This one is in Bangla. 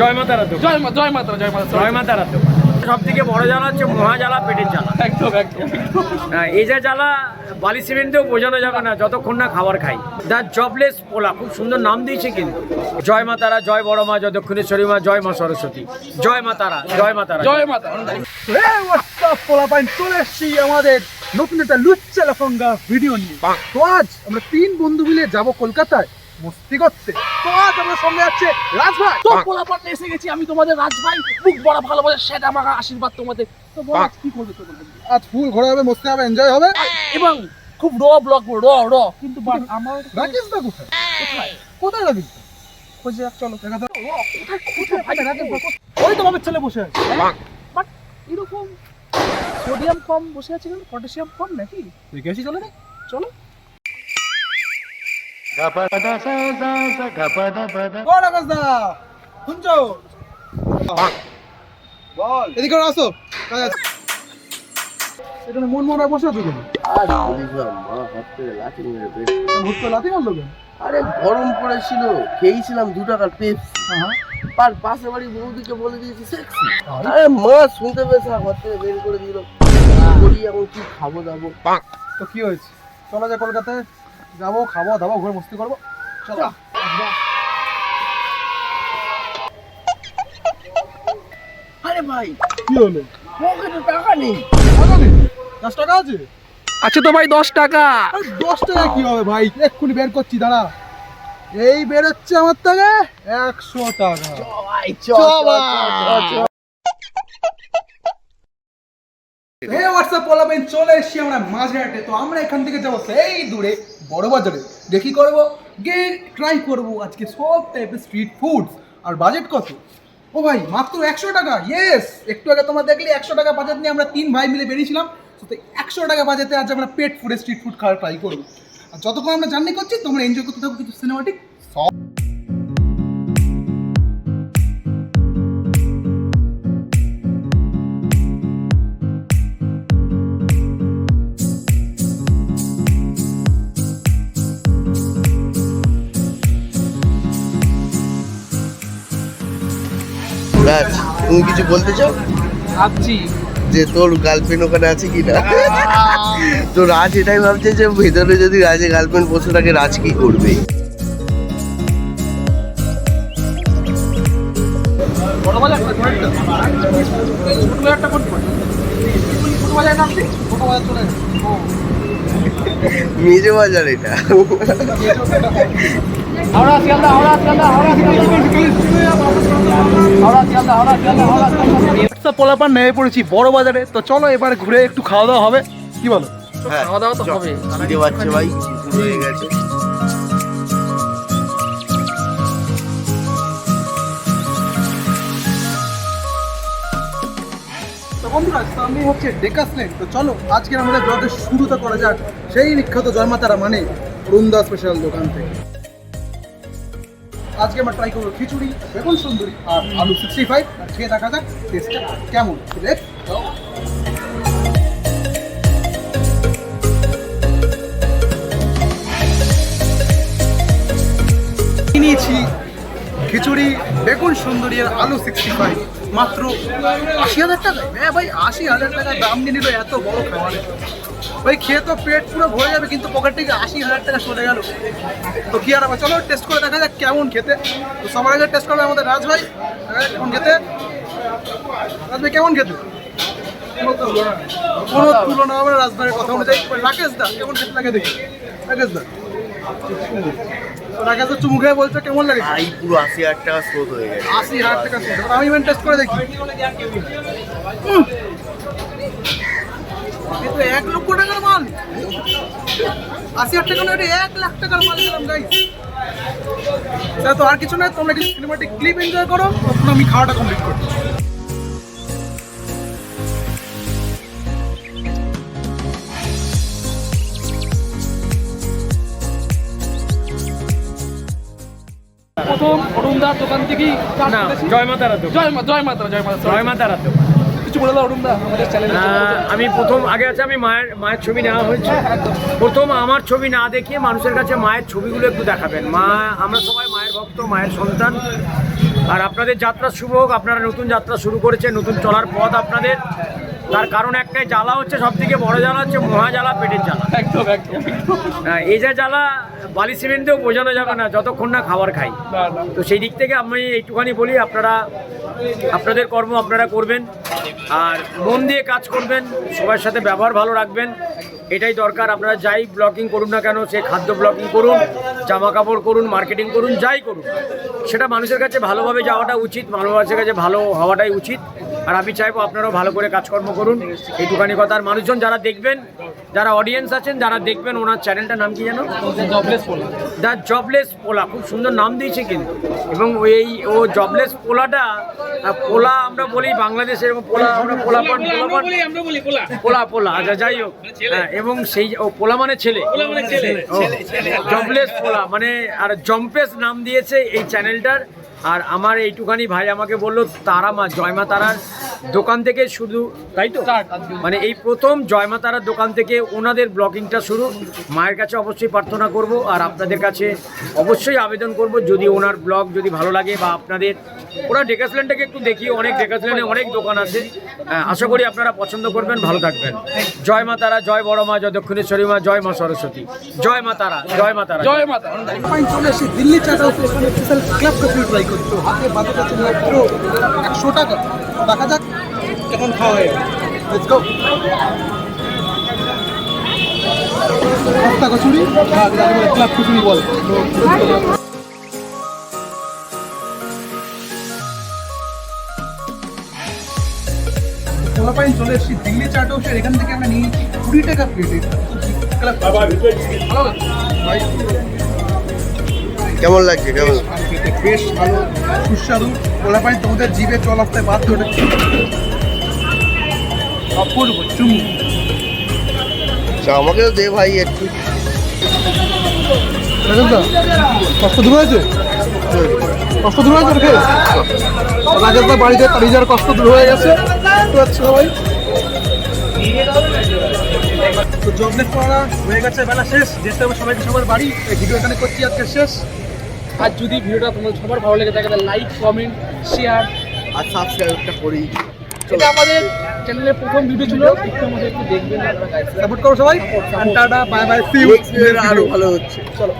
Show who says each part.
Speaker 1: জয় মা তারা দোকান।
Speaker 2: জয় মা তারা।
Speaker 1: জয় মা তারা দোকান। সব থেকে বড় জ্বালা হচ্ছে মহা জ্বালা, পেটের জ্বালা।
Speaker 2: একদম।
Speaker 1: এই যে জ্বালা বালি সিমেন্টেও বোঝানো যাবে না যতক্ষণ না খাবার খাই। দ্য জবলেস পোলা, খুব সুন্দর নাম দিয়েছে কিন্তু। জয় মা তারা, জয় বড় মা, জয় দক্ষিণেশ্বরী মা, জয় মা সরস্বতী, জয় মা তারা, জয় মা তারা।
Speaker 2: জয় মা তারা।
Speaker 3: পোলা পাইন চলে এসছি আমাদের নতুন একটা লুচ্চা লাফাঙ্গা ভিডিও নিয়ে। তো আজ আমরা 3 বন্ধু মিলে যাব কলকাতায় মস্তি করতে। তো আজ আমার সঙ্গে আছে রাজ ভাই।
Speaker 2: তো পোলাপাটে এসে গেছি আমি, তোমাদের রাজ ভাই। বুক বড় ভালোবাসা, সেটা আমার আশীর্বাদ তোমাদের। তো বলো কি করবে তোমরা?
Speaker 3: আজ ফুল ঘোরা হবে, মস্তি হবে, এনজয় হবে
Speaker 2: এবং খুব ব্লগ র কিন্তু আমার
Speaker 3: রাকেশ দা কোথায়? কোথায় রাকেশ দা?
Speaker 2: খোঁজে চলো
Speaker 3: দেখা দাও।
Speaker 2: কোথায় ভাই রাকেশ দা?
Speaker 3: ওই তো বাবার ছেলে বসে আছে।
Speaker 2: বাট এরকম সোডিয়াম কম বসে আছে কেন? পটাশিয়াম কম নাকি?
Speaker 3: তুই গেছি, চলে না?
Speaker 2: চলো।
Speaker 3: ও রাকেশ দা, শুনছো? বল, এদিকে আসো। কাজ আছে। এখানে মন মরা বসে আছো কেন?
Speaker 4: আর বলিস না, মা হাত থেকে লাথি মেরে পেট।
Speaker 3: হুট করে লাথি মারলো কেন?
Speaker 4: আরে গরম পড়েছিল, খেয়েছিলাম 2 টাকার পেপসি।
Speaker 3: হ্যাঁ।
Speaker 4: আর পাশের বাড়ি বৌদিকে বলে দিয়েছি সেক্সি। আরে মা শুনতে পেয়েছ না, ঘর থেকে বের করে দিল। করি এখন কি খাবো দাবো।
Speaker 3: তো কি হয়েছে? চলো যে কলকাতায় যাবো, খাবো দাবো, ঘুরে মস্তি করবো। চলো।
Speaker 4: আরে ভাই,
Speaker 3: কি হলো?
Speaker 4: পকেটে টাকা নেই।
Speaker 3: টাকা নেই? 10 টাকা আছে?
Speaker 2: আছে তো ভাই 10 টাকা।
Speaker 3: আরে 10 টাকা কি হবে ভাই? এক্ষুনি বের করছি, দাঁড়া। এই বের হচ্ছে আমার থেকে 100 টাকা।
Speaker 4: ভাই চ
Speaker 3: হে হোয়াটসঅ্যাপ পোলাবেন, চলে এসেছি আমরা মাঝরাটে। তো আমরা এখান থেকে যাবো সেই দূরে বড় বাজারে। দেখি করবো গিয়ে ট্রাই করবো আজকে সব টাইপের স্ট্রিট ফুডস। আর বাজেট কত? ও ভাই মাত্র 100 টাকা। ইয়েস, একটু আগে তোমরা দেখলে 100 টাকা বাজেট নিয়ে আমরা 3 ভাই মিলে বেরিয়েছিলাম। তো 100 টাকা বাজেটে আজ আমরা পেট ফুডে স্ট্রিট ফুড খাওয়ার ট্রাই করবো। আর যতক্ষণ আমরা জার্নি করছি তোমরা এনজয় করতে থাকো কিছু সিনেমাটিক সব।
Speaker 4: রাজ, তুমি কিছু বলতে চাও?
Speaker 2: ভাবছি
Speaker 4: যে তোর গার্লফ্রেন্ড ওখানে আছে কি না? তো রাজ এটাই ভাবছে যে ভেতরে যদি রাজের গার্লফ্রেন্ড বসে থাকে, রাজ কি করবে?
Speaker 2: বড় বাজার ছোট বাজারটা কোনটা? ছোট বাজার নামছি।
Speaker 3: ছোট বাজার চলে এসেছি।
Speaker 4: মেজে বাজার এটা।
Speaker 2: হাওড়া শিয়ালদা
Speaker 3: হোয়াটসঅ্যাপ পোলাপান নেমে পড়েছি বড় বাজারে। তো চলো এবার ঘুরে একটু খাওয়া দাওয়া হবে, কি বলো?
Speaker 4: হ্যাঁ,
Speaker 2: খাওয়া দাওয়া তো হবে।
Speaker 4: খিদে পাচ্ছে ভাই, দুপুর হয়ে গেছে।
Speaker 3: তো বন্ধুরা, সামনে হচ্ছে ডেকাস লেন। তো চলো আজকে আমাদের ব্লগের শুরুটা করা যাক সেই বিখ্যাত জয়মাতারা মানে অরুণদা স্পেশাল দোকান থেকে। আজকে আমরা ট্রাই করবো খিচুড়ি, বেগুন সুন্দরী আর আলু 65। আর খেয়ে দেখা যাক টেস্টটা কেমন। Let's go. নিয়েছি খিচুড়ি, বেগুন সুন্দরী আর আলু 65, মাত্র 80,000 টাকায়। হ্যাঁ ভাই, 80,000 টাকা দাম নিয়ে নিল এত বড় খাবারে। ভাই খেয়ে তো পেট পুরো ভরে যাবে, কিন্তু পকেট থেকে 80,000 টাকা চলে গেল। তো কি আর হবে, চলো টেস্ট করে দেখা যাক কেমন খেতে। তো সবার আগে টেস্ট করবে আমাদের রাজ ভাই। কেমন খেতে? রাজ ভাই কেমন খেতে? কোনো তুলনা হবে না রাজ ভাইয়ের কথা অনুযায়ী। রাকেশ দা কেমন খেতে লাগে দেখি। রাকেশ দা চুমু খেয়ে বলছো কেমন লাগে?
Speaker 4: ভাই পুরো 80,000 টাকা শোধ হয়ে গেছে।
Speaker 3: 80,000 টাকা। আমি ইভেন টেস্ট করে দেখি। এ তো 1 লক্ষ টাকার মাল। 80,000 টাকা না, এটা 1 লাখ টাকার মাল দিলাম গাইস। তো আর কিছু না, তোমরা কিছু সিনেমাটিক ক্লিপ এনজয় করো, তখন আমি খাওয়াটা কমপ্লিট করছি।
Speaker 2: প্রথম অরুণদার দোকান থেকেই start
Speaker 1: না,
Speaker 2: করেছি।
Speaker 1: জয় মা তারা দোকান।
Speaker 2: জয় মা তারা।
Speaker 1: জয় মা তারা দোকান।
Speaker 2: কিছু বলে দাও অরুণদা আমাদের চ্যানেলে।
Speaker 1: আমি প্রথম আগে আছে আমি মায়ের ছবি নেওয়া হয়েছে। প্রথম আমার ছবি না দেখিয়ে মানুষের কাছে মায়ের ছবিগুলো একটু দেখাবেন। মা, আমরা সবাই মায়ের ভক্ত, মায়ের সন্তান। আর আপনাদের যাত্রা শুভ হোক। আপনারা নতুন যাত্রা শুরু করেছেন, নতুন চলার পথ আপনাদের। তার কারণ একটাই, জ্বালা হচ্ছে সব থেকে বড় জ্বালা হচ্ছে মহা জ্বালা, পেটের জ্বালা।
Speaker 2: একদম একদম
Speaker 1: এই যে জ্বালা বালি সিমেন্টেও বোঝানো যাবে না যতক্ষণ না খাবার খাই।
Speaker 2: না না
Speaker 1: তো সেই দিক থেকে আমি এইটুখানি বলি, আপনারা আপনাদের কর্ম আপনারা করবেন আর মন দিয়ে কাজ করবেন, সবার সাথে ব্যবহার ভালো রাখবেন, এটাই দরকার। আপনারা যাই ব্লগিং করুন না কেন, সে খাদ্য ব্লগিং করুন, জামা কাপড় করুন, মার্কেটিং করুন, যাই করুন, সেটা মানুষের কাছে ভালোভাবে যাওয়াটা উচিত, মানুষের কাছে ভালো হওয়াটাই উচিত। আর আমি চাইবো আপনারাও ভালো করে কাজকর্ম করুন, এইটুখানি কথা। আর মানুষজন যারা দেখবেন, যারা অডিয়েন্স আছেন, যারা দেখবেন, ওনার চ্যানেলটার নাম কি জানো?
Speaker 2: জবলেস পোলা।
Speaker 1: দ্য জবলেস পোলা, খুব সুন্দর নাম দিয়েছে কিন্তু। এবং ও জবলেস পোলাটা, পোলা আমরা বলি বাংলাদেশে, এবং পোলা আমরা পোলাপান পোলা পোলা, আচ্ছা যাই হোক। হ্যাঁ, এবং সেই ও পোলা মানে ছেলে, জবলেস পোলা মানে, আর জম্পেস নাম দিয়েছে এই চ্যানেলটার। আর আমার এইটুখানি ভাই আমাকে বললো তারা জয়মা তারার দোকান থেকে শুধু, তাই তো, মানে এই প্রথম জয়মা তারার দোকান থেকে ওনাদের ব্লগিংটা শুরু। মায়ের কাছে অবশ্যই প্রার্থনা করব, আর আপনাদের কাছে অবশ্যই আবেদন করব, যদি ওনার ব্লগ যদি ভালো লাগে বা আপনাদের, ওরা ডেকাসল্যান্ডটাকে একটু দেখি, অনেক ডেকাসল্যান্ডে অনেক দোকান আছে। আশা করি আপনারা পছন্দ করবেন, ভালো থাকবেন। জয় মা তারা, জয় বড় মা, জয় দক্ষিণেশ্বরী মা, জয় মা সরস্বতী, জয় মা তারা, জয় মা তারা।
Speaker 2: জয় মাতা।
Speaker 3: ফাইন, চলে আসি দিল্লি চাট হাউসে, এখানে স্পেশাল ক্লাব কফি ট্রাই করতে। হাতে বাজেট আছে মাত্র 100 টাকা। দেখা যাক কেমন খাওয়া হয়। Let's go. কস্তা কচুরি, ক্লাব কচুরি বল। পোলাপাইন চলে এসেছি দিল্লি চাট হাউসের। এখান থেকে আমরা নিয়েছি 20 টাকা প্লেট।
Speaker 4: কেমন লাগছে? কেমন?
Speaker 3: বেশ ভালো, সুস্বাদু। পোলাপাইন তোমাদের জিভে জল আসতে বাধ্য। ওটা অপূর্ব, চুমু।
Speaker 4: আমাকেও দে ভাই একটু।
Speaker 3: কষ্ট দূর হয়েছে, কষ্ট দূর হয়েছে খেয়ে। রাজেশ দা বাড়িতে পালিয়ে যাওয়ার কষ্ট দূর হয়ে গেছে। সবাই তো জবলেস পড়া হয়ে গেছে, বেলা শেষ, যেতে হবে সবাইকে সবার বাড়ি। এই ভিডিও এখানে করছি আজকে শেষ।
Speaker 2: আর যদি ভিডিওটা তোমাদের সবার ভালো লেগে থাকে, তাহলে লাইক, কমেন্ট, শেয়ার।
Speaker 4: আর সাবস্ক্রাইবটা করি।
Speaker 2: এটা আমাদের চ্যানেলের প্রথম ভিডিও ছিল, একটু আমাদের একটু দেখবেন,
Speaker 3: সাপোর্ট করো সবাই। Tata, bye bye, see you.
Speaker 4: আরো ভালো হচ্ছে।
Speaker 2: চলো।